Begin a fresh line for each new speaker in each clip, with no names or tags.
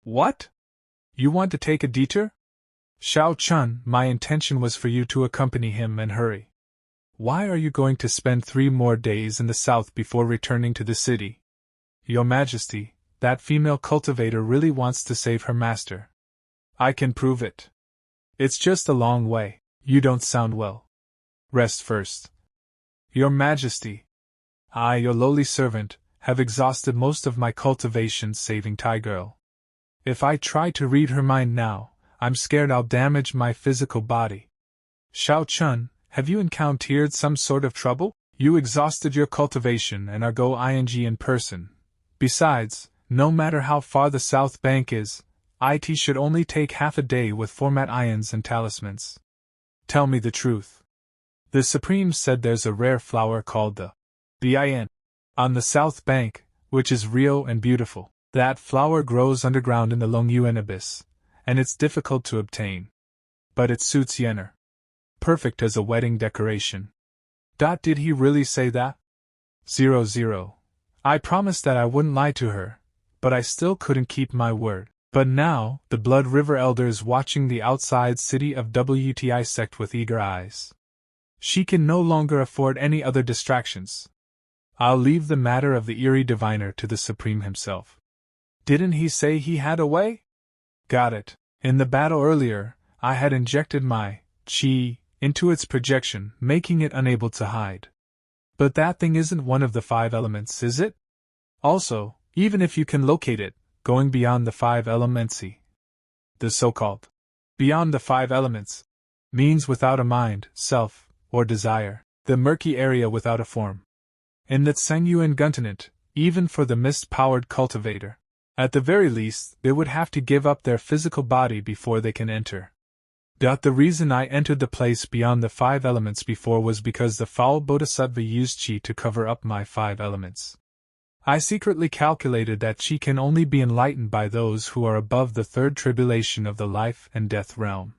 What? You want to take a detour? Xiao Chun, my intention was for you to accompany him and hurry. Why are you going to spend 3 more days in the south before returning to the city? Your Majesty, that female cultivator really wants to save her master. I can prove it. It's just a long way. You don't sound well. Rest first. Your Majesty, I, your lowly servant, have exhausted most of my cultivation saving Thai girl. If I try to read her mind now, I'm scared I'll damage my physical body. Xiao Chun, have you encountered some sort of trouble? You exhausted your cultivation and are go ing in person. Besides, no matter how far the South Bank is, it should only take half a day with format ions and talismans. Tell me the truth. The Supreme said there's a rare flower called the bin on the South Bank, which is real and beautiful. That flower grows underground in the Longyuan abyss, and it's difficult to obtain. But it suits Yenner. Perfect as a wedding decoration. Did he really say that? 00. I promised that I wouldn't lie to her, but I still couldn't keep my word. But now, the Blood River Elder is watching the outside city of WTI sect with eager eyes. She can no longer afford any other distractions. I'll leave the matter of the eerie diviner to the Supreme himself. Didn't he say he had a way? Got it. In the battle earlier, I had injected my chi into its projection, making it unable to hide. But that thing isn't one of the 5 elements, is it? Also, even if you can locate it, going beyond the 5 elements, the so-called beyond the 5 elements, means without a mind, self, or desire, the murky area without a form. In that Sangyuan continent, even for the mist-powered cultivator, at the very least, they would have to give up their physical body before they can enter. The reason I entered the place beyond the 5 elements before was because the foul bodhisattva used chi to cover up my 5 elements. I secretly calculated that chi can only be enlightened by those who are above the 3rd tribulation of the life and death realm.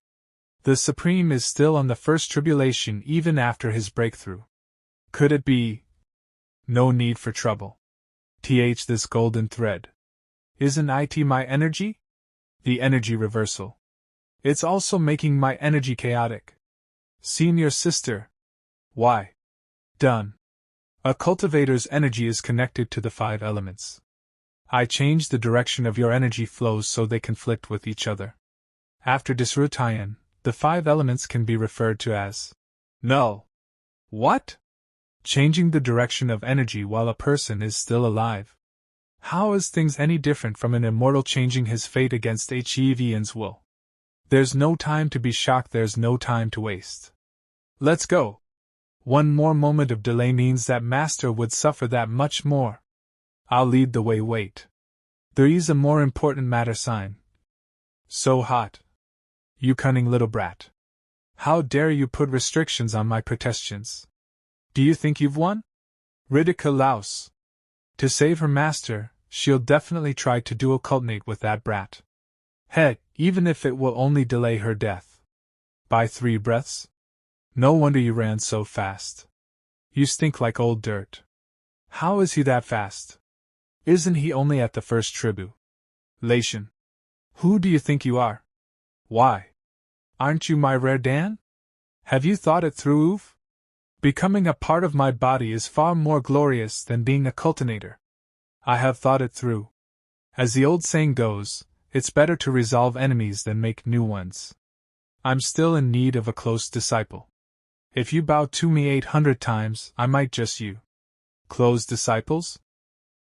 The Supreme is still on the 1st tribulation even after his breakthrough. Could it be? No need for trouble. This golden thread. Isn't it my energy? The energy reversal. It's also making my energy chaotic. Senior sister. Why? Done. A cultivator's energy is connected to the 5 elements. I changed the direction of your energy flows so they conflict with each other. After disruption, the 5 elements can be referred to as null. What? Changing the direction of energy while a person is still alive. How is things any different from an immortal changing his fate against Hevian's will? There's no time to be shocked, there's no time to waste. Let's go. One more moment of delay means that Master would suffer that much more. I'll lead the way, wait. There is a more important matter sign. So hot. You cunning little brat. How dare you put restrictions on my protestations? Do you think you've won? Ridiculaus. To save her master, she'll definitely try to dual cultinate with that brat. Heck, even if it will only delay her death. By 3 breaths? No wonder you ran so fast. You stink like old dirt. How is he that fast? Isn't he only at the 1st tribulation? Who do you think you are? Why? Aren't you my rare Dan? Have you thought it through, Oof? Becoming a part of my body is far more glorious than being a cultinator. I have thought it through. As the old saying goes, it's better to resolve enemies than make new ones. I'm still in need of a close disciple. If you bow to me 800 times, I might just you. Close disciples?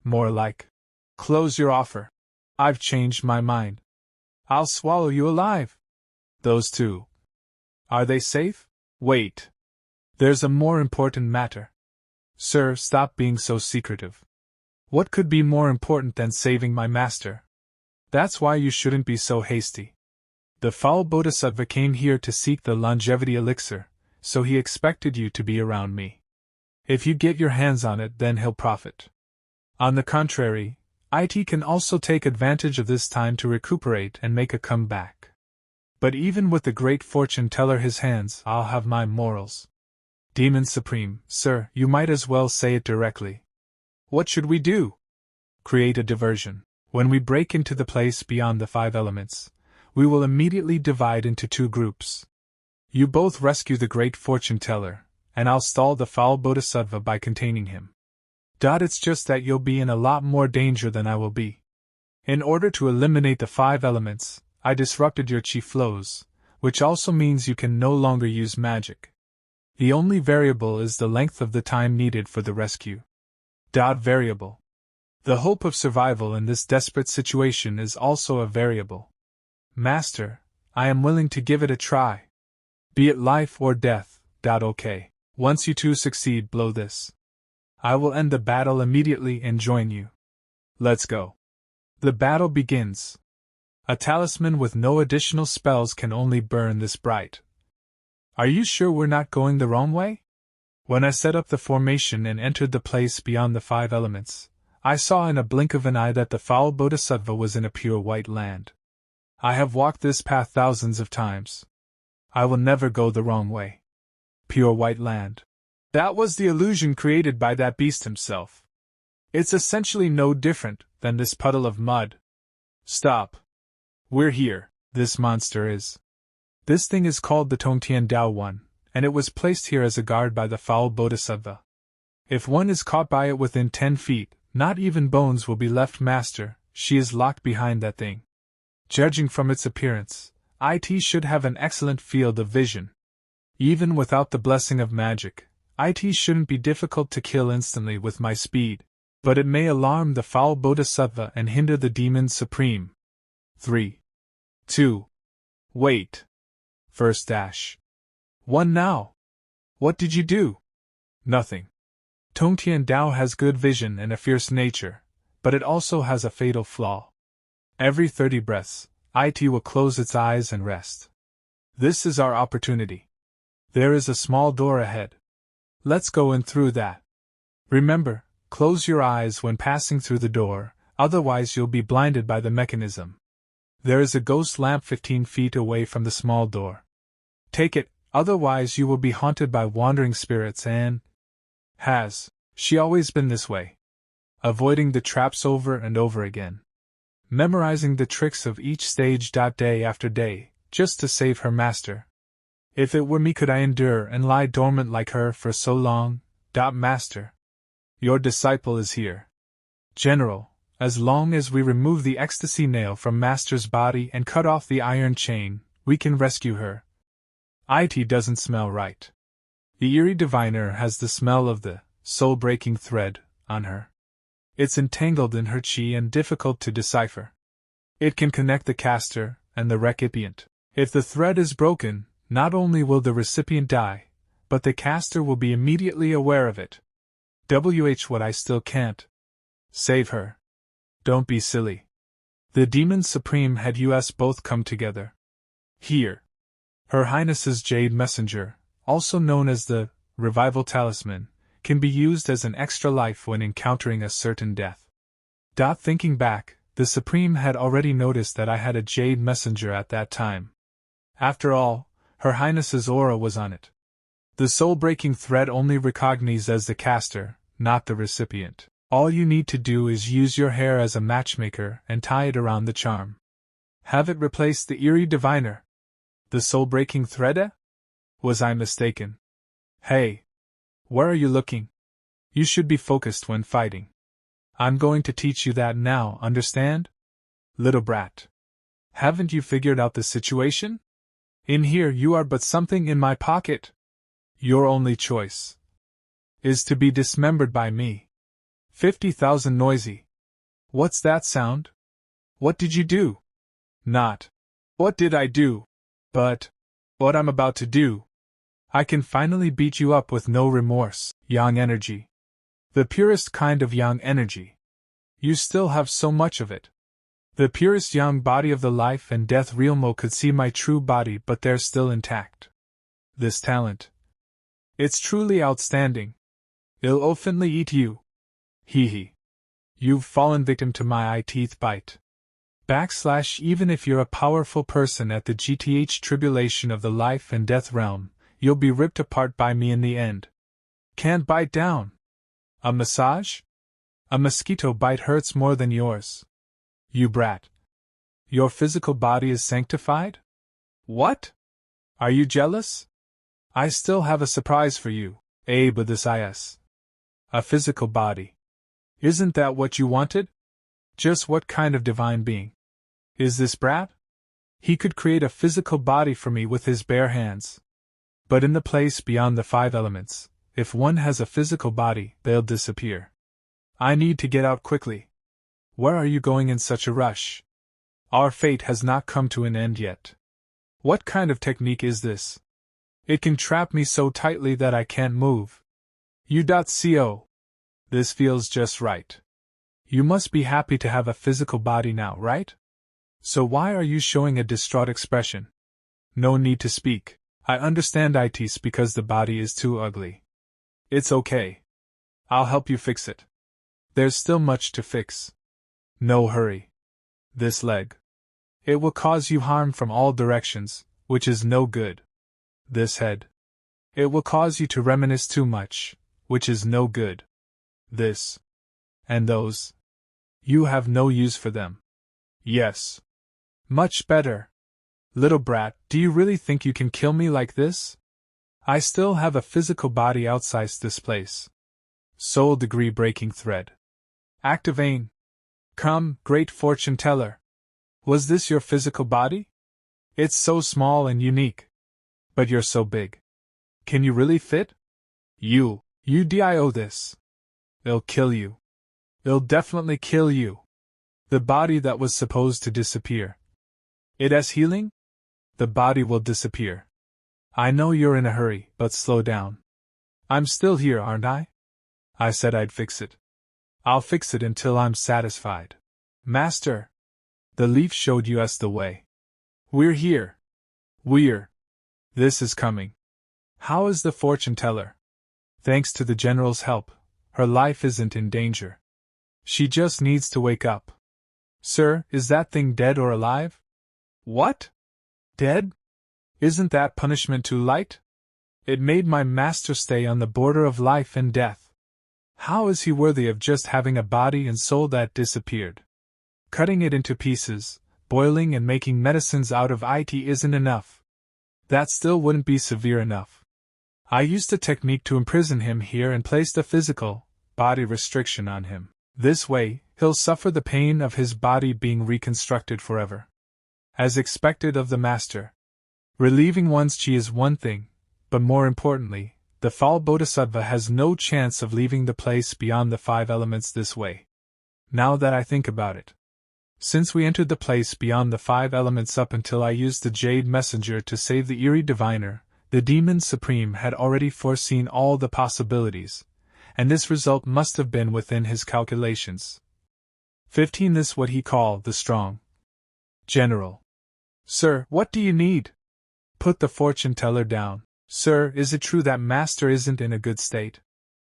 More like. Close your offer. I've changed my mind. I'll swallow you alive. Those 2. Are they safe? Wait. There's a more important matter. Sir, stop being so secretive. What could be more important than saving my master? That's why you shouldn't be so hasty. The foul bodhisattva came here to seek the longevity elixir, so he expected you to be around me. If you get your hands on it, then he'll profit. On the contrary, it can also take advantage of this time to recuperate and make a comeback. But even with the great fortune teller his hands, I'll have my morals. Demon Supreme, sir, you might as well say it directly. What should we do? Create a diversion. When we break into the place beyond the 5 elements, we will immediately divide into 2 groups. You both rescue the great fortune teller, and I'll stall the foul bodhisattva by containing him. It's just that you'll be in a lot more danger than I will be. In order to eliminate the 5 elements, I disrupted your chi flows, which also means you can no longer use magic. The only variable is the length of the time needed for the rescue. Variable. The hope of survival in this desperate situation is also a variable. Master, I am willing to give it a try. Be it life or death. Okay. Once you 2 succeed, blow this. I will end the battle immediately and join you. Let's go. The battle begins. A talisman with no additional spells can only burn this bright. Are you sure we're not going the wrong way? When I set up the formation and entered the place beyond the 5 elements, I saw in a blink of an eye that the foul bodhisattva was in a pure white land. I have walked this path thousands of times. I will never go the wrong way. Pure white land. That was the illusion created by that beast himself. It's essentially no different than this puddle of mud. Stop. We're here, this monster is. This thing is called the Tongtian Dao One, and it was placed here as a guard by the foul bodhisattva. If one is caught by it within 10 feet, not even bones will be left, master. She is locked behind that thing. Judging from its appearance, it should have an excellent field of vision. Even without the blessing of magic, it shouldn't be difficult to kill instantly with my speed, but it may alarm the foul bodhisattva and hinder the demon supreme. 3. 2. Wait. First dash. 1 now. What did you do? Nothing. Tongtian Dao has good vision and a fierce nature, but it also has a fatal flaw. Every 30 breaths, it will close its eyes and rest. This is our opportunity. There is a small door ahead. Let's go in through that. Remember, close your eyes when passing through the door, otherwise you'll be blinded by the mechanism. There is a ghost lamp 15 feet away from the small door. Take it, otherwise you will be haunted by wandering spirits and... Has she always been this way? Avoiding the traps over and over again. Memorizing the tricks of each stage. Day after day, just to save her master. If it were me, could I endure and lie dormant like her for so long? Master. Your disciple is here. General, as long as we remove the ecstasy nail from Master's body and cut off the iron chain, we can rescue her. It doesn't smell right. The eerie diviner has the smell of the soul-breaking thread on her. It's entangled in her chi and difficult to decipher. It can connect the caster and the recipient. If the thread is broken, not only will the recipient die, but the caster will be immediately aware of it. What I still can't. Save her. Don't be silly. The Demon Supreme had us both come together. Here. Her Highness's Jade Messenger, also known as the Revival Talisman, can be used as an extra life when encountering a certain death. Thinking back, the Supreme had already noticed that I had a Jade Messenger at that time. After all, Her Highness's aura was on it. The soul-breaking thread only recognizes as the caster, not the recipient. All you need to do is use your hair as a matchmaker and tie it around the charm. Have it replace the eerie diviner. The soul-breaking thread? Was I mistaken? Hey! Where are you looking? You should be focused when fighting. I'm going to teach you that now, understand? Little brat. Haven't you figured out the situation? In here you are but something in my pocket. Your only choice is to be dismembered by me. 50,000 noisy. What's that sound? What did you do? Not what did I do, but what I'm about to do. I can finally beat you up with no remorse. Yang energy. The purest kind of yang energy. You still have so much of it. The purest yang body of the life and death realmo could see my true body, but they're still intact. This talent. It's truly outstanding. It'll oftenly eat you. Hee hee. You've fallen victim to my teeth bite. / even if you're a powerful person at the GTH tribulation of the life and death realm, you'll be ripped apart by me in the end. Can't bite down. A massage? A mosquito bite hurts more than yours. You brat. Your physical body is sanctified? What? Are you jealous? I still have a surprise for you, but this is. A physical body. Isn't that what you wanted? Just what kind of divine being is this brat? He could create a physical body for me with his bare hands. But in the place beyond the 5 elements, if one has a physical body, they'll disappear. I need to get out quickly. Where are you going in such a rush? Our fate has not come to an end yet. What kind of technique is this? It can trap me so tightly that I can't move. U.co. This feels just right. You must be happy to have a physical body now, right? So why are you showing a distraught expression? No need to speak. I understand it's because the body is too ugly. It's okay. I'll help you fix it. There's still much to fix. No hurry. This leg. It will cause you harm from all directions, which is no good. This head. It will cause you to reminisce too much, which is no good. This. And those. You have no use for them. Yes. Much better. Little brat, do you really think you can kill me like this? I still have a physical body outside this place. Soul degree breaking thread. Activating. Come, great fortune teller. Was this your physical body? It's so small and unique. But you're so big. Can you really fit? You dio this. It'll kill you. It'll definitely kill you. The body that was supposed to disappear. It has healing? The body will disappear. I know you're in a hurry, but slow down. I'm still here, aren't I? I said I'd fix it. I'll fix it until I'm satisfied. Master! The leaf showed us the way. We're here. This is coming. How is the fortune teller? Thanks to the general's help, her life isn't in danger. She just needs to wake up. Sir, is that thing dead or alive? What? Dead? Isn't that punishment too light? It made my master stay on the border of life and death. How is he worthy of just having a body and soul that disappeared? Cutting it into pieces, boiling and making medicines out of it isn't enough. That still wouldn't be severe enough. I used a technique to imprison him here and placed a physical body restriction on him. This way, he'll suffer the pain of his body being reconstructed forever. As expected of the master. Relieving one's chi is one thing, but more importantly, the foul bodhisattva has no chance of leaving the place beyond the 5 elements this way. Now that I think about it. Since we entered the place beyond the 5 elements up until I used the Jade Messenger to save the eerie diviner, the Demon Supreme had already foreseen all the possibilities, and this result must have been within his calculations. 15. This what he called the strong general. Sir, what do you need? Put the fortune teller down. Sir, is it true that Master isn't in a good state?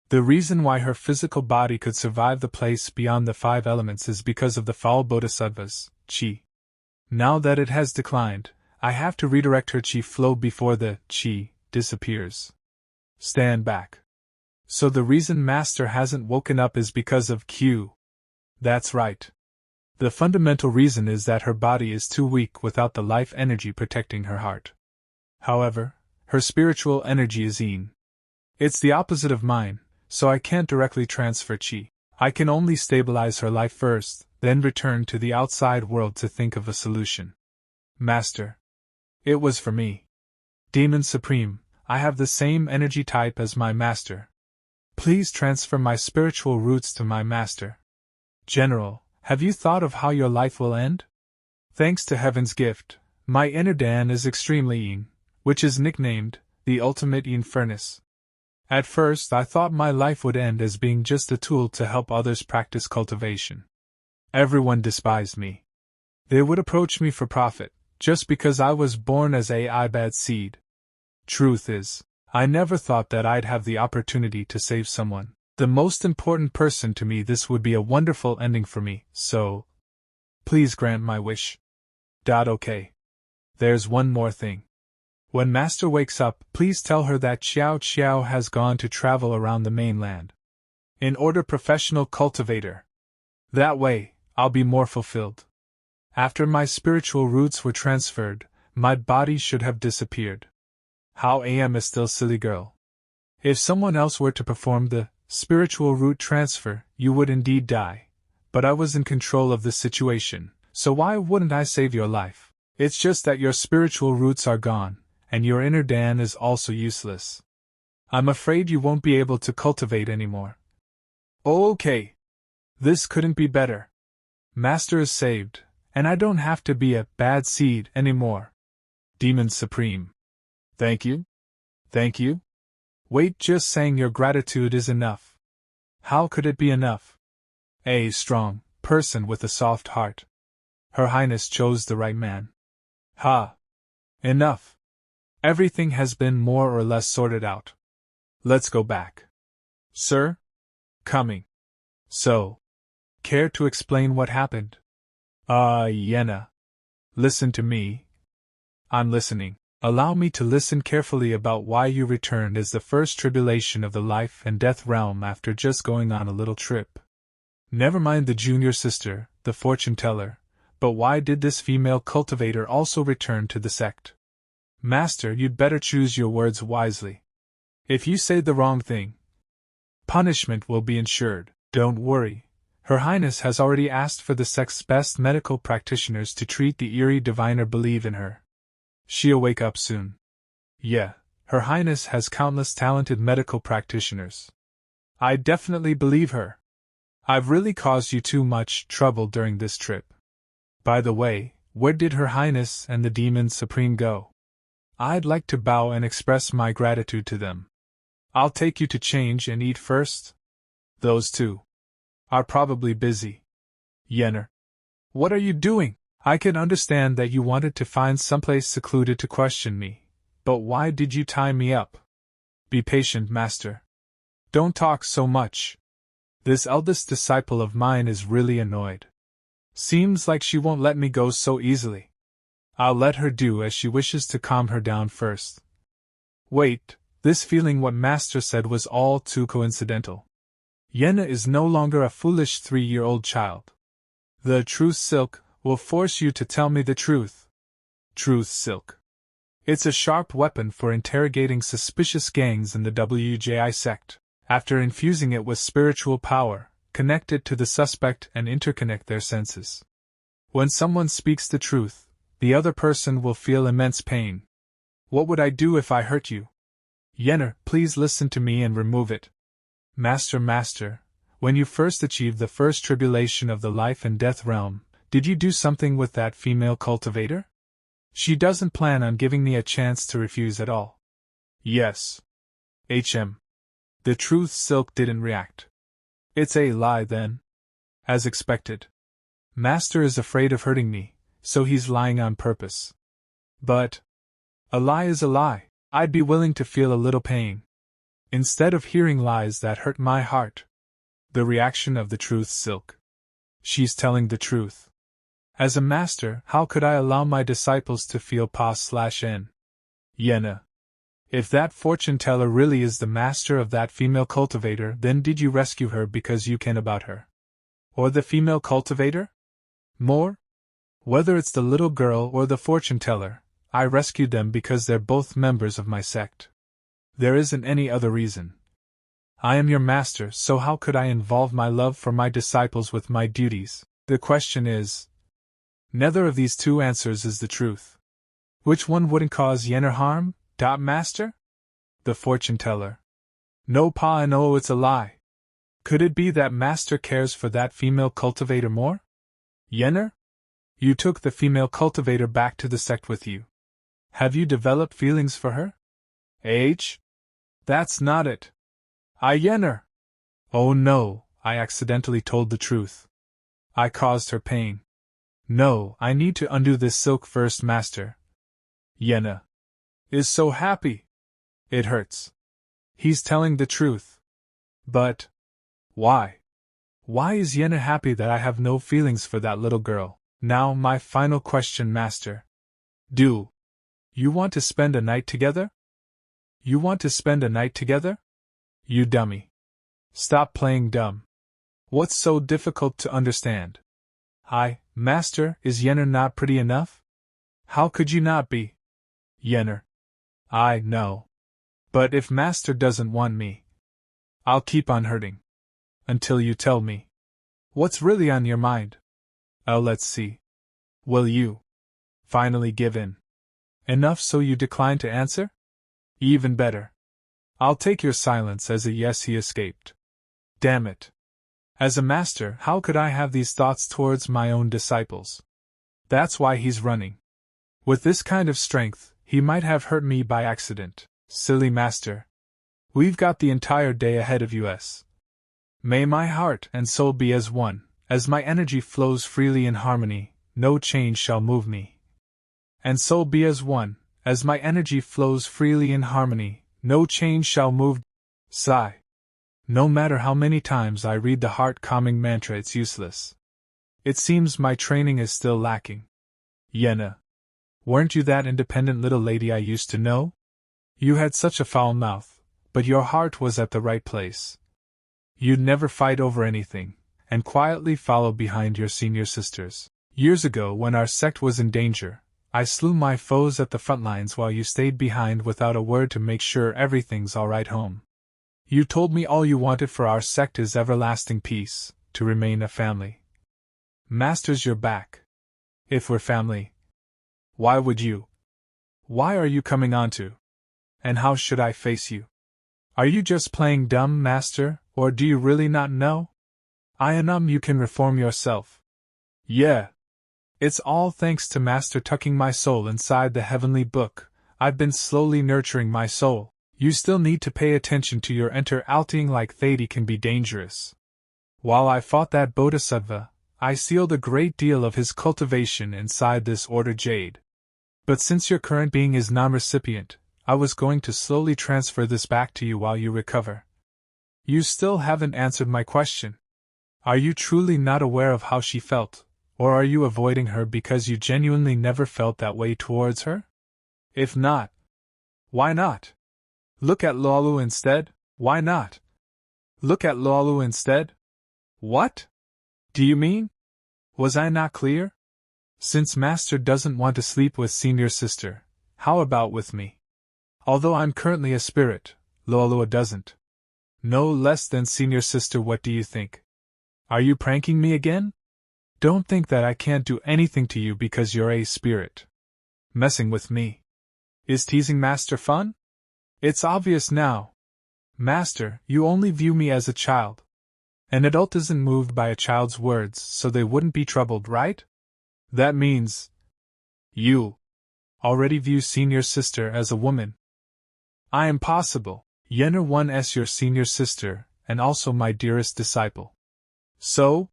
The reason why her physical body could survive the place beyond the 5 elements is because of the foul bodhisattva's chi. Now that it has declined, I have to redirect her chi flow before the chi disappears. Stand back. So the reason Master hasn't woken up is because of Q. That's right. The fundamental reason is that her body is too weak without the life energy protecting her heart. However, her spiritual energy is in. It's the opposite of mine, so I can't directly transfer chi. I can only stabilize her life first, then return to the outside world to think of a solution. Master. It was for me. Demon Supreme, I have the same energy type as my master. Please transfer my spiritual roots to my master. General, have you thought of how your life will end? Thanks to heaven's gift, my inner Dan is extremely yin, which is nicknamed the ultimate yin furnace. At first I thought my life would end as being just a tool to help others practice cultivation. Everyone despised me. They would approach me for profit, just because I was born as a bad seed. Truth is, I never thought that I'd have the opportunity to save someone. The most important person to me. This would be a wonderful ending for me, so please grant my wish. Okay. There's one more thing. When Master wakes up, please tell her that Xiao Xiao has gone to travel around the mainland. In order professional cultivator. That way, I'll be more fulfilled. After my spiritual roots were transferred, my body should have disappeared. How am I still silly girl? If someone else were to perform the spiritual root transfer, you would indeed die. But I was in control of the situation, so why wouldn't I save your life? It's just that your spiritual roots are gone, and your inner Dan is also useless. I'm afraid you won't be able to cultivate anymore. Okay. This couldn't be better. Master is saved, and I don't have to be a bad seed anymore. Demon Supreme. Thank you? Thank you? Wait, just saying your gratitude is enough. How could it be enough? A strong person with a soft heart. Her Highness chose the right man. Ha! Enough. Everything has been more or less sorted out. Let's go back. Sir? Coming. So. Care to explain what happened? Yenna. Listen to me. I'm listening. Allow me to listen carefully about why you returned as the first tribulation of the life and death realm after just going on a little trip. Never mind the junior sister, the fortune teller, but why did this female cultivator also return to the sect? Master, you'd better choose your words wisely. If you say the wrong thing, punishment will be ensured. Don't worry. Her Highness has already asked for the sect's best medical practitioners to treat the eerie diviner believe in her. She'll wake up soon. Yeah, Her Highness has countless talented medical practitioners. I definitely believe her. I've really caused you too much trouble during this trip. By the way, where did Her Highness and the Demon Supreme go? I'd like to bow and express my gratitude to them. I'll take you to change and eat first. Those two are probably busy. Yenner. What are you doing? I can understand that you wanted to find someplace secluded to question me, but why did you tie me up? Be patient, Master. Don't talk so much. This eldest disciple of mine is really annoyed. Seems like she won't let me go so easily. I'll let her do as she wishes to calm her down first. Wait, this feeling what Master said was all too coincidental. Yenna is no longer a foolish 3-year-old child. The truth silk will force you to tell me the truth. Truth silk. It's a sharp weapon for interrogating suspicious gangs in the WJI sect. After infusing it with spiritual power, connect it to the suspect and interconnect their senses. When someone speaks the truth, the other person will feel immense pain. What would I do if I hurt you? Yenner, please listen to me and remove it. Master, when you first achieved the first tribulation of the life and death realm, did you do something with that female cultivator? She doesn't plan on giving me a chance to refuse at all. Yes. The truth silk didn't react. It's a lie then. As expected. Master is afraid of hurting me, so he's lying on purpose. But a lie is a lie. I'd be willing to feel a little pain. Instead of hearing lies that hurt my heart. The reaction of the truth silk. She's telling the truth. As a master, how could I allow my disciples to feel pa/n? Yenna. If that fortune teller really is the master of that female cultivator, then did you rescue her because you can about her? Or the female cultivator? More? Whether it's the little girl or the fortune teller, I rescued them because they're both members of my sect. There isn't any other reason. I am your master, so how could I involve my love for my disciples with my duties? The question is, neither of these two answers is the truth. Which one wouldn't cause Yenner harm? Master? The fortune teller. No pa and oh, it's a lie. Could it be that Master cares for that female cultivator more? Yenner? You took the female cultivator back to the sect with you. Have you developed feelings for her? That's not it. Yenner. Oh no, I accidentally told the truth. I caused her pain. No, I need to undo this silk first, Master. Yenna is so happy. It hurts. He's telling the truth. But why? Why is Yenna happy that I have no feelings for that little girl? Now my final question, Master. Do you want to spend a night together? You want to spend a night together? You dummy. Stop playing dumb. What's so difficult to understand? Master, is Yenner not pretty enough? How could you not be? Yenner. I know. But if Master doesn't want me, I'll keep on hurting. Until you tell me. What's really on your mind? Oh, let's see. Will you finally give in? Enough so you decline to answer? Even better. I'll take your silence as a yes. He escaped. Damn it. As a master, how could I have these thoughts towards my own disciples? That's why he's running. With this kind of strength, he might have hurt me by accident. Silly master. We've got the entire day ahead of us. May my heart and soul be as one, as my energy flows freely in harmony, no change shall move me. And soul be as one, as my energy flows freely in harmony, no change shall move. Sigh. No matter how many times I read the heart-calming mantra, it's useless. It seems my training is still lacking. Yenna. Weren't you that independent little lady I used to know? You had such a foul mouth, but your heart was at the right place. You'd never fight over anything, and quietly follow behind your senior sisters. Years ago, when our sect was in danger, I slew my foes at the front lines while you stayed behind without a word to make sure everything's all right home. You told me all you wanted for our sect is everlasting peace, to remain a family. Master's your back. If we're family, why would you? Why are you coming on to? And how should I face you? Are you just playing dumb, Master, or do you really not know? You can reform yourself. Yeah. It's all thanks to Master tucking my soul inside the heavenly book. I've been slowly nurturing my soul. You still need to pay attention to your interacting, like Thady can be dangerous. While I fought that bodhisattva, I sealed a great deal of his cultivation inside this order jade. But since your current being is non-recipient, I was going to slowly transfer this back to you while you recover. You still haven't answered my question. Are you truly not aware of how she felt, or are you avoiding her because you genuinely never felt that way towards her? If not, why not? Look at Lolu instead. Why not? Look at Lolu instead? What? Do you mean? Was I not clear? Since Master doesn't want to sleep with senior sister, how about with me? Although I'm currently a spirit, Lolu doesn't. No less than senior sister. What do you think? Are you pranking me again? Don't think that I can't do anything to you because you're a spirit. Messing with me. Is teasing Master fun? It's obvious now. Master, you only view me as a child. An adult isn't moved by a child's words, so they wouldn't be troubled, right? That means you already view senior sister as a woman. I am possible. Yenner 1's your senior sister, and also my dearest disciple. So?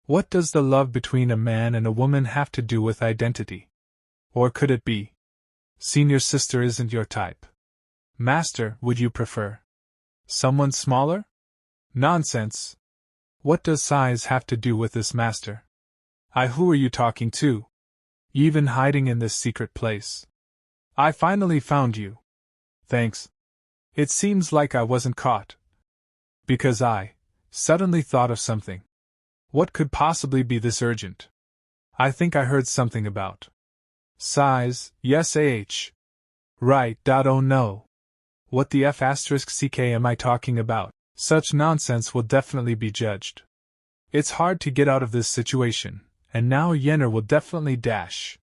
What does the love between a man and a woman have to do with identity? Or could it be? Senior sister isn't your type. Master, would you prefer someone smaller? Nonsense. What does size have to do with this, Master? Who are you talking to? Even hiding in this secret place. I finally found you. Thanks. It seems like I wasn't caught. Because I suddenly thought of something. What could possibly be this urgent? I think I heard something about size. Yes, right. Oh no. What the *ck am I talking about? Such nonsense will definitely be judged. It's hard to get out of this situation, and now Yenner will definitely dash.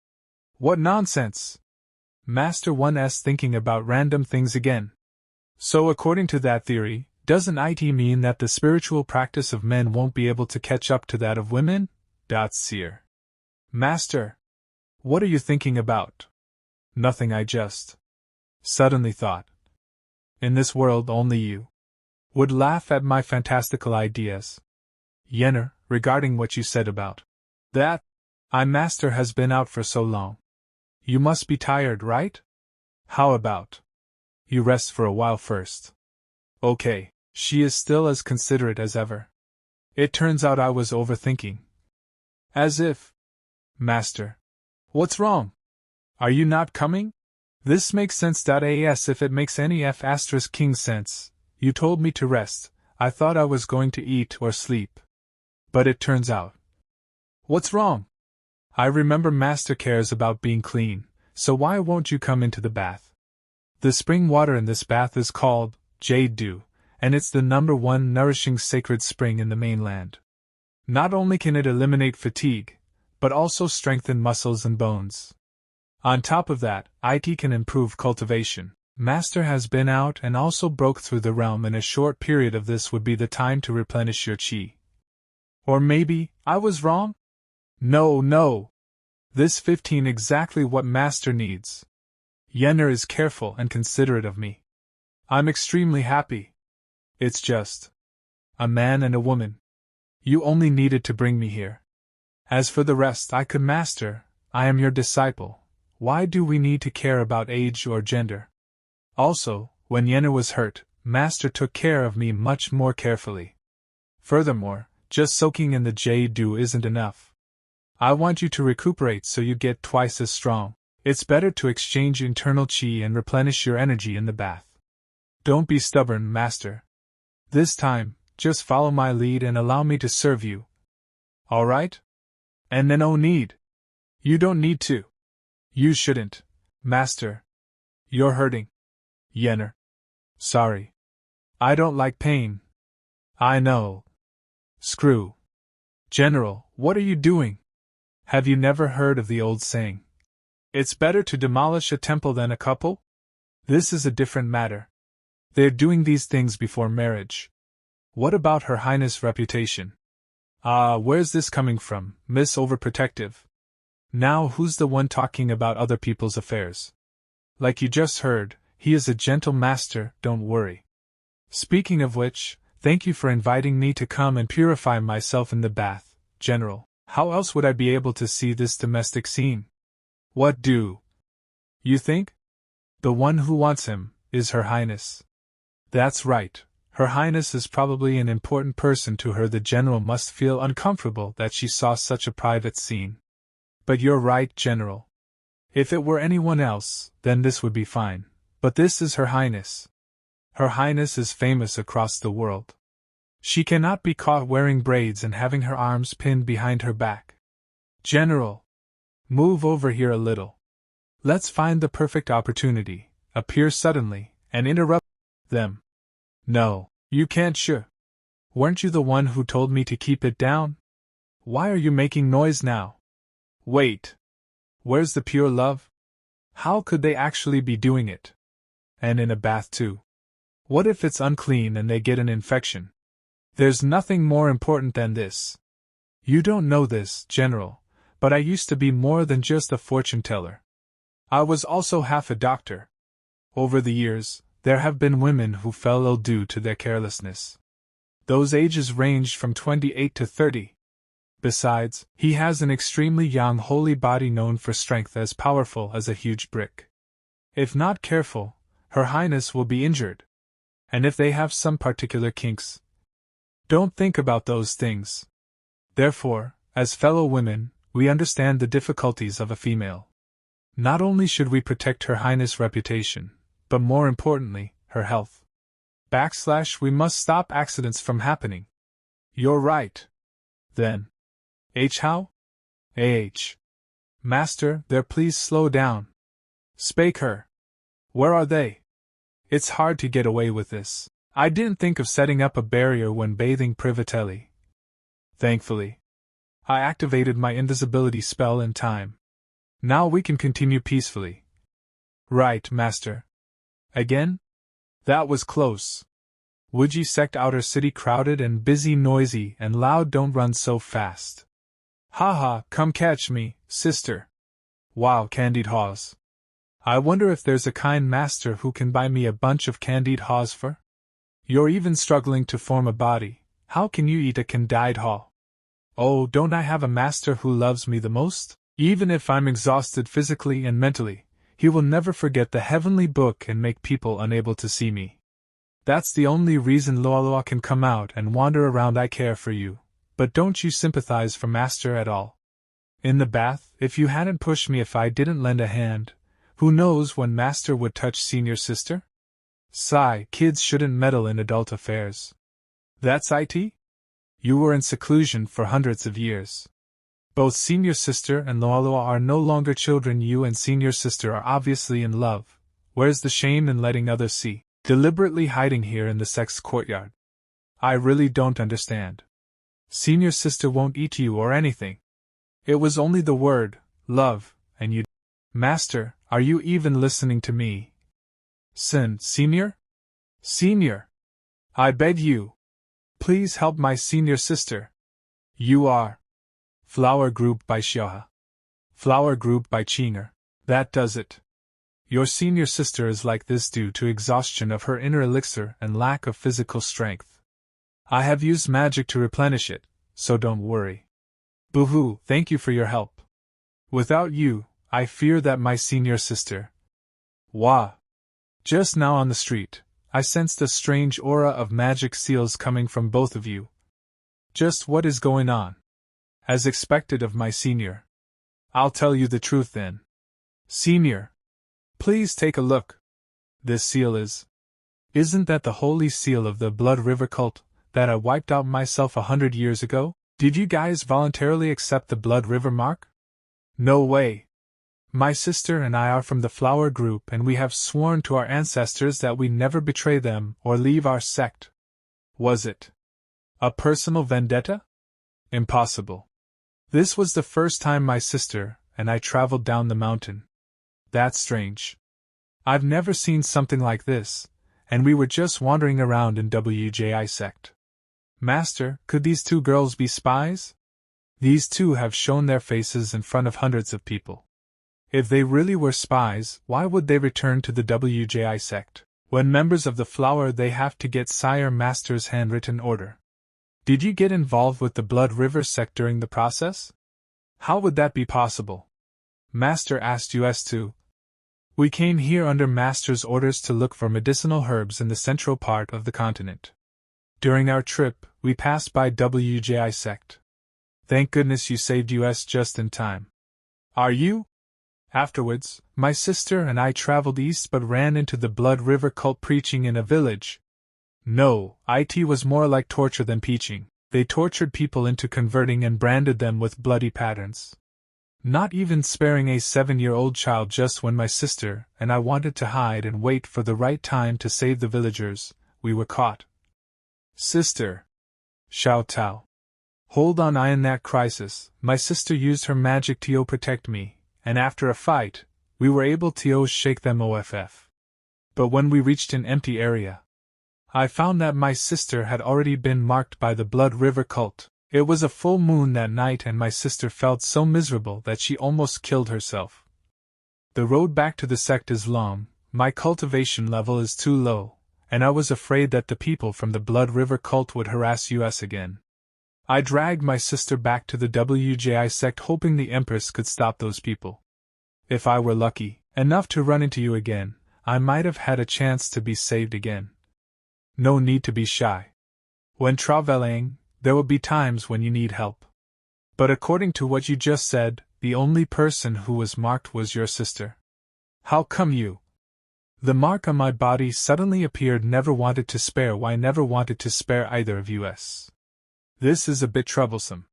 What nonsense? Master 1's thinking about random things again. So according to that theory, doesn't it mean that the spiritual practice of men won't be able to catch up to that of women? Seer. Master. What are you thinking about? Nothing, I just suddenly thought. In this world only you would laugh at my fantastical ideas. Yenner, regarding what you said about that, Master has been out for so long. You must be tired, right? How about you rest for a while first? Okay, she is still as considerate as ever. It turns out I was overthinking. As if. Master. What's wrong? Are you not coming? This makes sense. If it makes any king sense. You told me to rest. I thought I was going to eat or sleep. But it turns out. What's wrong? I remember Master cares about being clean, so why won't you come into the bath? The spring water in this bath is called Jade Dew, and it's the #1 nourishing sacred spring in the mainland. Not only can it eliminate fatigue, but also strengthen muscles and bones. On top of that, it can improve cultivation. Master has been out and also broke through the realm in a short period of this would be the time to replenish your chi. Or maybe, I was wrong? No. This 15 exactly what Master needs. Yenner is careful and considerate of me. I'm extremely happy. It's just a man and a woman. You only needed to bring me here. As for the rest I could master, I am your disciple. Why do we need to care about age or gender? Also, when Yenner was hurt, Master took care of me much more carefully. Furthermore, just soaking in the jade dew isn't enough. I want you to recuperate so you get twice as strong. It's better to exchange internal chi and replenish your energy in the bath. Don't be stubborn, Master. This time, just follow my lead and allow me to serve you. Alright? And then no need. You don't need to. You shouldn't, Master. You're hurting. Yenner. Sorry. I don't like pain. I know. Screw. General, what are you doing? Have you never heard of the old saying? It's better to demolish a temple than a couple? This is a different matter. They're doing these things before marriage. What about Her Highness' reputation? Where's this coming from, Miss Overprotective? Now who's the one talking about other people's affairs? Like you just heard, he is a gentle master, don't worry. Speaking of which, thank you for inviting me to come and purify myself in the bath, General. How else would I be able to see this domestic scene? What do you think? The one who wants him is Her Highness. That's right. Her Highness is probably an important person to her. The General must feel uncomfortable that she saw such a private scene. But you're right, General. If it were anyone else, then this would be fine. But this is Her Highness. Her Highness is famous across the world. She cannot be caught wearing braids and having her arms pinned behind her back. General, move over here a little. Let's find the perfect opportunity, appear suddenly, and interrupt them. No, you can't. Sure. Weren't you the one who told me to keep it down? Why are you making noise now? Wait. Where's the pure love? How could they actually be doing it? And in a bath too. What if it's unclean and they get an infection? There's nothing more important than this. You don't know this, General, but I used to be more than just a fortune teller. I was also half a doctor. Over the years, there have been women who fell ill due to their carelessness. Those ages ranged from 28 to 30. Besides, he has an extremely young holy body known for strength as powerful as a huge brick. If not careful, Her Highness will be injured. And if they have some particular kinks, don't think about those things. Therefore, as fellow women, we understand the difficulties of a female. Not only should we protect Her Highness' reputation, but more importantly, her health. / we must stop accidents from happening. You're right. Then. How? Master, there, please slow down. Spake her. Where are they? It's hard to get away with this. I didn't think of setting up a barrier when bathing Privatelli. Thankfully, I activated my invisibility spell in time. Now we can continue peacefully. Right, Master. Again? That was close. Wuji sect outer city crowded and busy, noisy and loud. Don't run so fast. Haha, come catch me, sister. Wow, candied haws. I wonder if there's a kind master who can buy me a bunch of candied haws for? You're even struggling to form a body. How can you eat a candied haw? Oh, don't I have a master who loves me the most? Even if I'm exhausted physically and mentally, he will never forget the heavenly book and make people unable to see me. That's the only reason Loaloa can come out and wander around. I care for you, but don't you sympathize for Master at all? In the bath, if you hadn't pushed me, if I didn't lend a hand, who knows when Master would touch senior sister? Sigh, kids shouldn't meddle in adult affairs. That's it? You were in seclusion for hundreds of years. Both senior sister and Loaloa are no longer children. You and senior sister are obviously in love. Where's the shame in letting others see? Deliberately hiding here in the sex courtyard. I really don't understand. Senior sister won't eat you or anything. It was only the word, love, and you. Master, are you even listening to me? Senior? Senior! I beg you. Please help my senior sister. You are. Flower Group by Xiaohe. Flower Group by Qinger. That does it. Your senior sister is like this due to exhaustion of her inner elixir and lack of physical strength. I have used magic to replenish it, so don't worry. Boo-hoo, thank you for your help. Without you, I fear that my senior sister. Wah! Just now on the street, I sensed a strange aura of magic seals coming from both of you. Just what is going on? As expected of my senior. I'll tell you the truth then. Senior. Please take a look. This seal is. Isn't that the holy seal of the Blood River cult, that I wiped out myself 100 years ago? Did you guys voluntarily accept the Blood River mark? No way. My sister and I are from the Flower Group and we have sworn to our ancestors that we never betray them or leave our sect. Was it a personal vendetta? Impossible. This was the first time my sister and I traveled down the mountain. That's strange. I've never seen something like this, and we were just wandering around in WJI sect. Master, could these two girls be spies? These two have shown their faces in front of hundreds of people. If they really were spies, why would they return to the WJI sect? When members of the Flower, they have to get Sire Master's handwritten order. Did you get involved with the Blood River sect during the process? How would that be possible? Master asked us to. We came here under Master's orders to look for medicinal herbs in the central part of the continent. During our trip, we passed by WJI sect. Thank goodness you saved us just in time. Are you? Afterwards, my sister and I traveled east but ran into the Blood River cult preaching in a village. No, it was more like torture than preaching. They tortured people into converting and branded them with bloody patterns. Not even sparing a 7-year-old child. Just when my sister and I wanted to hide and wait for the right time to save the villagers, we were caught. Sister. Xiao Tao. Hold on, in that crisis, my sister used her magic to protect me, and after a fight, we were able to shake them off. But when we reached an empty area, I found that my sister had already been marked by the Blood River cult. It was a full moon that night and my sister felt so miserable that she almost killed herself. The road back to the sect is long, my cultivation level is too low, and I was afraid that the people from the Blood River cult would harass us again. I dragged my sister back to the WJI sect hoping the Empress could stop those people. If I were lucky enough to run into you again, I might have had a chance to be saved again. No need to be shy. When traveling, there will be times when you need help. But according to what you just said, the only person who was marked was your sister. How come you? The mark on my body suddenly appeared. Never wanted to spare. Why never wanted to spare either of us? This is a bit troublesome.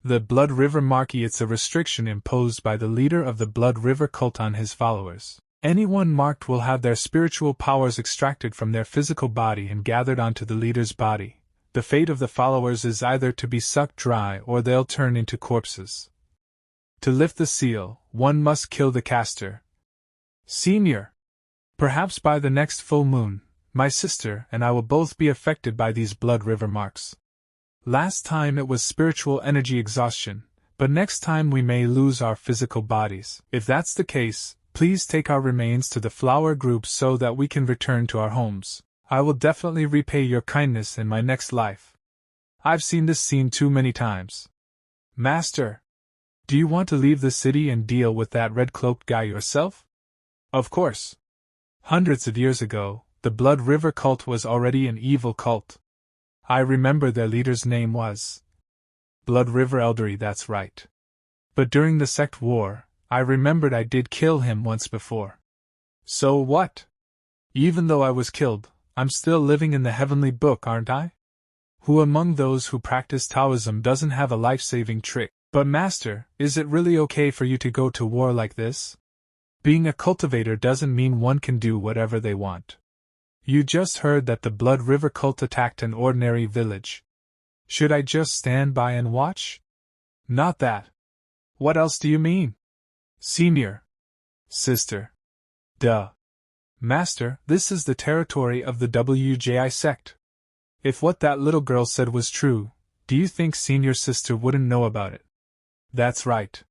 The Blood River mark, it's a restriction imposed by the leader of the Blood River cult on his followers. Anyone marked will have their spiritual powers extracted from their physical body and gathered onto the leader's body. The fate of the followers is either to be sucked dry or they'll turn into corpses. To lift the seal, one must kill the caster. Senior. Perhaps by the next full moon, my sister and I will both be affected by these Blood River marks. Last time it was spiritual energy exhaustion, but next time we may lose our physical bodies. If that's the case, please take our remains to the Flower Group so that we can return to our homes. I will definitely repay your kindness in my next life. I've seen this scene too many times. Master, do you want to leave the city and deal with that red-cloaked guy yourself? Of course. Hundreds of years ago, the Blood River cult was already an evil cult. I remember their leader's name was Blood River Eldery, that's right. But during the sect war, I remembered I did kill him once before. So what? Even though I was killed, I'm still living in the heavenly book, aren't I? Who among those who practice Taoism doesn't have a life-saving trick? But Master, is it really okay for you to go to war like this? Being a cultivator doesn't mean one can do whatever they want. You just heard that the Blood River cult attacked an ordinary village. Should I just stand by and watch? Not that. What else do you mean? Senior. Sister. Duh. Master, this is the territory of the WJI sect. If what that little girl said was true, do you think Senior Sister wouldn't know about it? That's right.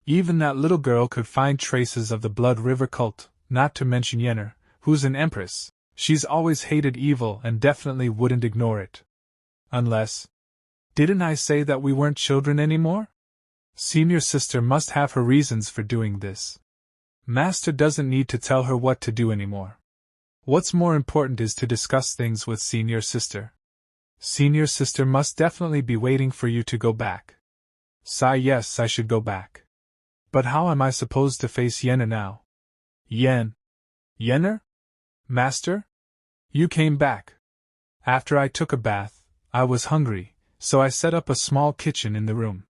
Even that little girl could find traces of the Blood River cult, not to mention Yenner, who's an empress. She's always hated evil and definitely wouldn't ignore it. Unless... Didn't I say that we weren't children anymore? Senior Sister must have her reasons for doing this. Master doesn't need to tell her what to do anymore. What's more important is to discuss things with Senior Sister. Senior Sister must definitely be waiting for you to go back. Sigh, yes, I should go back. But how am I supposed to face Yenner now? Yenner? Master? You came back. After I took a bath, I was hungry, so I set up a small kitchen in the room.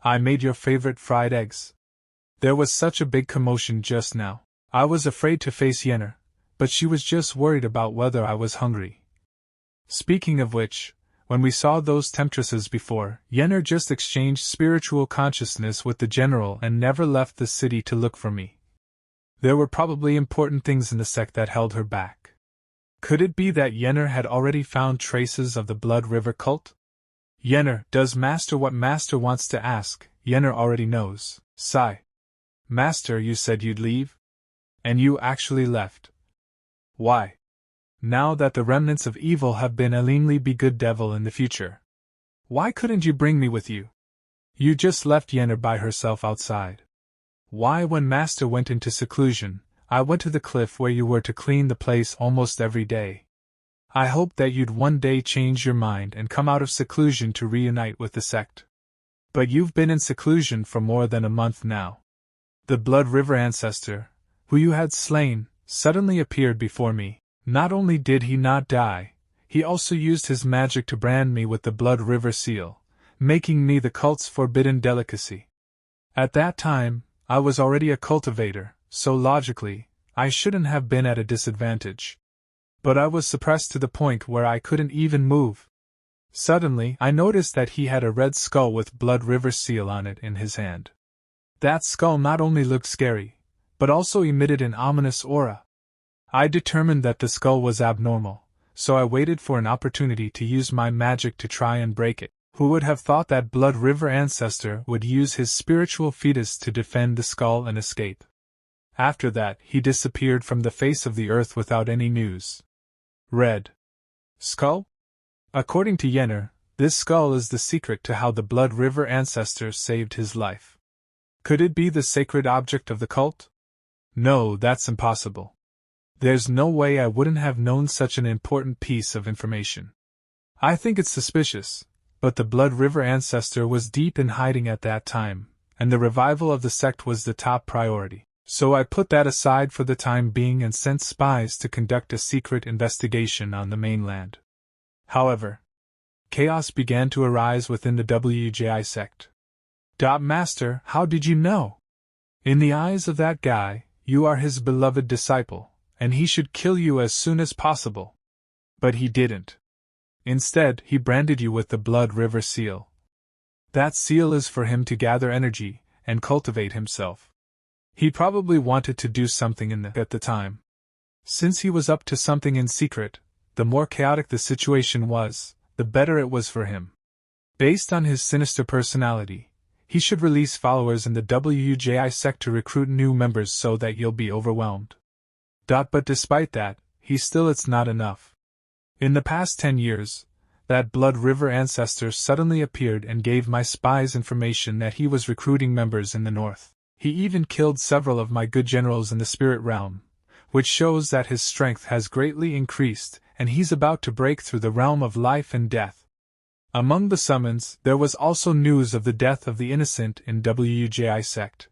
I made your favorite fried eggs. There was such a big commotion just now. I was afraid to face Yenner, but she was just worried about whether I was hungry. Speaking of which, when we saw those temptresses before, Yenner just exchanged spiritual consciousness with the general and never left the city to look for me. There were probably important things in the sect that held her back. Could it be that Yenner had already found traces of the Blood River cult? Yenner, does Master what Master wants to ask? Yenner already knows. Sigh. Master, you said you'd leave? And you actually left. Why? Now that the remnants of evil have been Elingly be good devil in the future. Why couldn't you bring me with you? You just left Yenner by herself outside. Why, when Master went into seclusion, I went to the cliff where you were to clean the place almost every day. I hoped that you'd one day change your mind and come out of seclusion to reunite with the sect. But you've been in seclusion for more than a month now. The Blood River ancestor, who you had slain, suddenly appeared before me. Not only did he not die, he also used his magic to brand me with the Blood River seal, making me the cult's forbidden delicacy. At that time, I was already a cultivator, so logically, I shouldn't have been at a disadvantage. But I was suppressed to the point where I couldn't even move. Suddenly, I noticed that he had a red skull with Blood River seal on it in his hand. That skull not only looked scary, but also emitted an ominous aura. I determined that the skull was abnormal, so I waited for an opportunity to use my magic to try and break it. Who would have thought that Blood River ancestor would use his spiritual fetus to defend the skull and escape? After that, he disappeared from the face of the earth without any news. Red skull? According to Yenner, this skull is the secret to how the Blood River ancestor saved his life. Could it be the sacred object of the cult? No, that's impossible. There's no way I wouldn't have known such an important piece of information. I think it's suspicious, but the Blood River ancestor was deep in hiding at that time, and the revival of the sect was the top priority. So I put that aside for the time being and sent spies to conduct a secret investigation on the mainland. However, chaos began to arise within the WJI sect. Master, how did you know? In the eyes of that guy, you are his beloved disciple, and he should kill you as soon as possible. But he didn't. Instead, he branded you with the Blood River seal. That seal is for him to gather energy and cultivate himself. He probably wanted to do something at the time. Since he was up to something in secret, the more chaotic the situation was, the better it was for him. Based on his sinister personality, he should release followers in the WJI sect to recruit new members so that you'll be overwhelmed. But despite that, it's not enough. In the past 10 years, that Blood River ancestor suddenly appeared and gave my spies information that he was recruiting members in the north. He even killed several of my good generals in the spirit realm, which shows that his strength has greatly increased, and he's about to break through the realm of life and death. Among the summons, there was also news of the death of the innocent in WJI sect.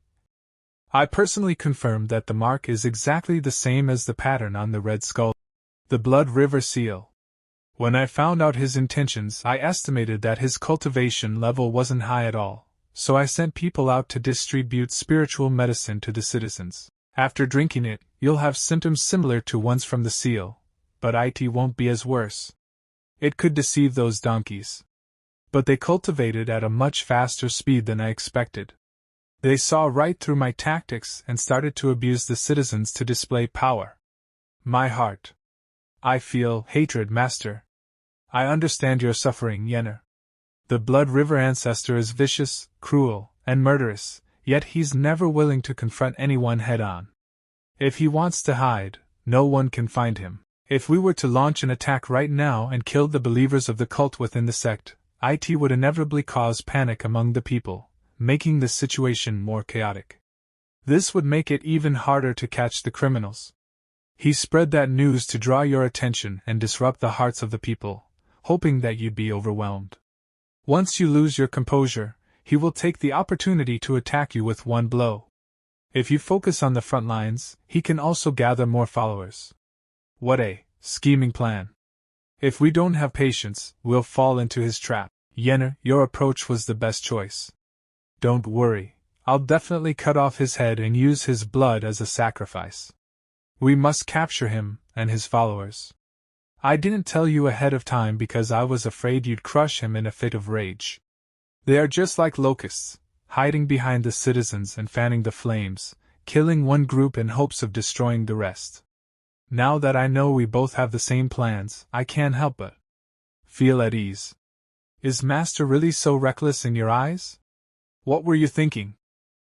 I personally confirmed that the mark is exactly the same as the pattern on the red skull, the Blood River seal. When I found out his intentions, I estimated that his cultivation level wasn't high at all, so I sent people out to distribute spiritual medicine to the citizens. After drinking it, you'll have symptoms similar to ones from the seal, but it won't be as worse. It could deceive those donkeys. But they cultivated at a much faster speed than I expected. They saw right through my tactics and started to abuse the citizens to display power. My heart. I feel hatred, master. I understand your suffering, Yenner. The Blood River ancestor is vicious, cruel, and murderous, yet he's never willing to confront anyone head-on. If he wants to hide, no one can find him. If we were to launch an attack right now and kill the believers of the cult within the sect, it would inevitably cause panic among the people, making the situation more chaotic. This would make it even harder to catch the criminals. He spread that news to draw your attention and disrupt the hearts of the people, hoping that you'd be overwhelmed. Once you lose your composure, he will take the opportunity to attack you with one blow. If you focus on the front lines, he can also gather more followers. What a scheming plan. If we don't have patience, we'll fall into his trap. Yenner, your approach was the best choice. Don't worry, I'll definitely cut off his head and use his blood as a sacrifice. We must capture him and his followers. I didn't tell you ahead of time because I was afraid you'd crush him in a fit of rage. They are just like locusts, hiding behind the citizens and fanning the flames, killing one group in hopes of destroying the rest. Now that I know we both have the same plans, I can't help but feel at ease. Is Master really so reckless in your eyes? What were you thinking?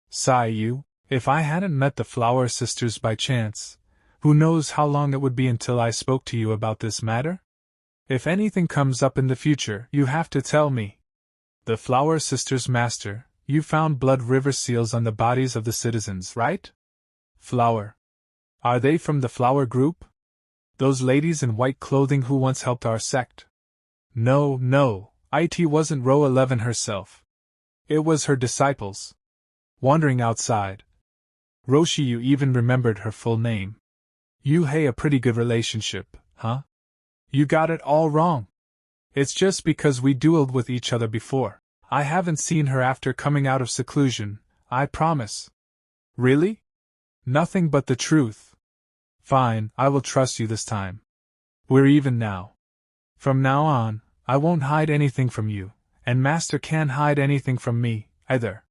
Sigh you, if I hadn't met the Flower Sisters by chance, who knows how long it would be until I spoke to you about this matter? If anything comes up in the future, you have to tell me. The Flower Sisters, Master, you found Blood River seals on the bodies of the citizens, right? Flower. Are they from the Flower group? Those ladies in white clothing who once helped our sect? No, it wasn't row 11 herself. It was her disciples. Wandering outside. Roshi, you even remembered her full name. You had a pretty good relationship, huh? You got it all wrong. It's just because we dueled with each other before. I haven't seen her after coming out of seclusion, I promise. Really? Nothing but the truth. Fine, I will trust you this time. We're even now. From now on, I won't hide anything from you, and Master can't hide anything from me, either.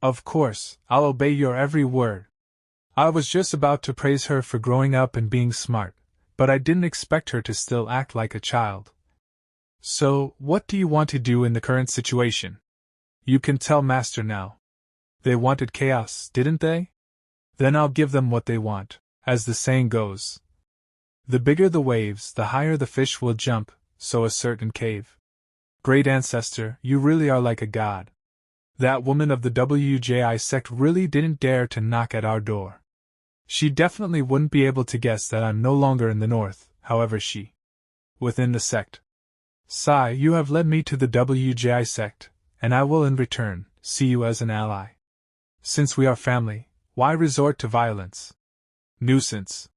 Of course, I'll obey your every word. I was just about to praise her for growing up and being smart, but I didn't expect her to still act like a child. So, what do you want to do in the current situation? You can tell Master now. They wanted chaos, didn't they? Then I'll give them what they want, as the saying goes. The bigger the waves, the higher the fish will jump, so a certain cave. Great Ancestor, you really are like a god. That woman of the WJI sect really didn't dare to knock at our door. She definitely wouldn't be able to guess that I'm no longer in the north, however she. Within the sect. Sigh, you have led me to the WJI sect, and I will in return see you as an ally. Since we are family, why resort to violence? Nuisance.